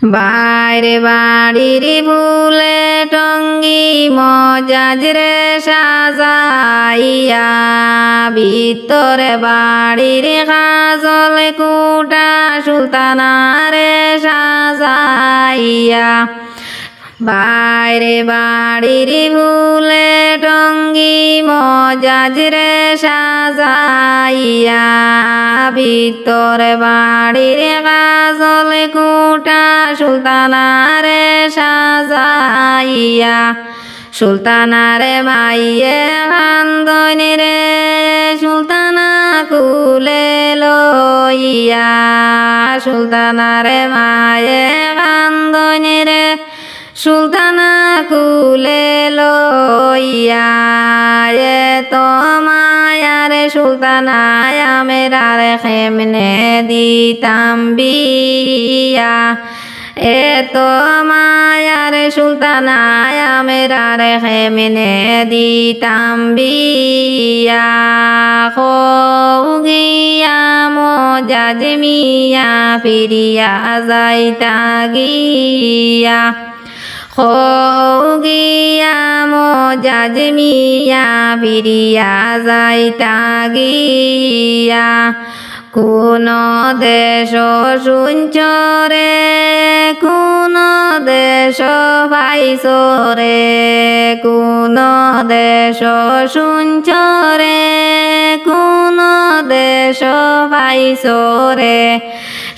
বাইরে বাড়ির ফুলে টঙ্গি মজাজ রে সাজাইয়া ভিতরে বাড়ির কাজল কুটা সুলতানারে সাজাইয়া বাইরে বাড়ির ফুলে টঙ্গি মজাজ রে সাজাইয়া ভিতরে বাড়ির কাজল কুটা সুলতানারে সাজাইয়া সুলতানারে মাইয়ে কান্দনি রে সুলতানা কুলে লইয়া সুলতানারে মায়ে কান্দনি রে সুলতানা কুলে লইয়া তো মায়ারে সুলতানায় আমেরারে খেমনে দিতাম বিয়া তো মায়ারে সুলতানায় আমেরারে খেমনে দিতাম বিয়া গিয়া মজাজ মিয়া ফিরিয়া যাইতা গিয়া গিয়া মজাজ মিয়া ফিরিয়া যাইতা গিয়া কোন দেশ শুনছরে কোন দেশ পাইছরে কোন দেশ শুনছরে কোন দেশ পাইছরে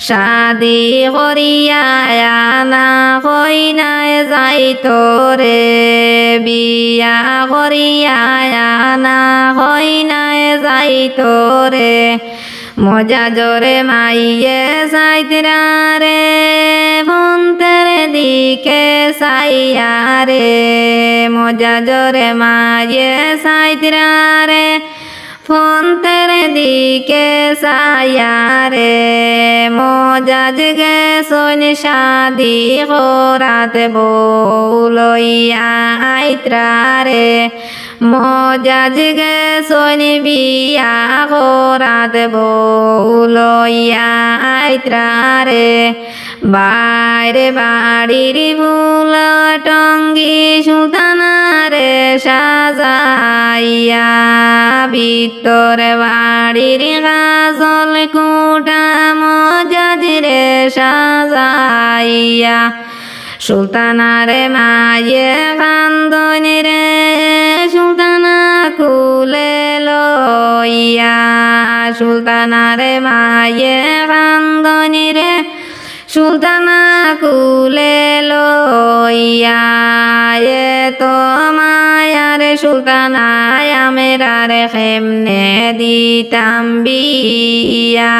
শাদি করিয়া না কইনায় যাইতো রে বিয়া করিয়া না কইনায় যাইতো রে মজা জোরে মাইয়ে সাইতরা রে ফন্তের দিকে সাইয়া রে মজা জোরে মাইয়ে সাইতরা রে ফন্তের দিকে সাইয়া রে মজাজ গে সোন শাদি করাতে বউলইয়া আইত্রা রে মজাজ গে সোন বিয়া করাতে বউলইয়া আইত্রা রে বাইরে বাড়ির ফুল টঙ্গি সুলতানারে সাজাইয়া ভিতরে বাড়ির কাজল কুটা মজাজ রে সাজাইয়া সুলতানারে মায়ে কান্দনি রে সুলতানা কুলে লইয়া সুলতানারে মায়ে কান্দনি রে সুলতানা কুলে লইয়া তো মায়ারে সুলতানায় আমেরারে খেমনে দিতাম বিয়া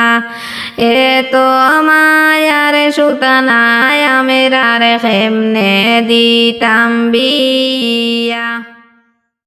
তো মায়ারে সুলতানায় আমেরারে খেমনে দিতাম বিয়া।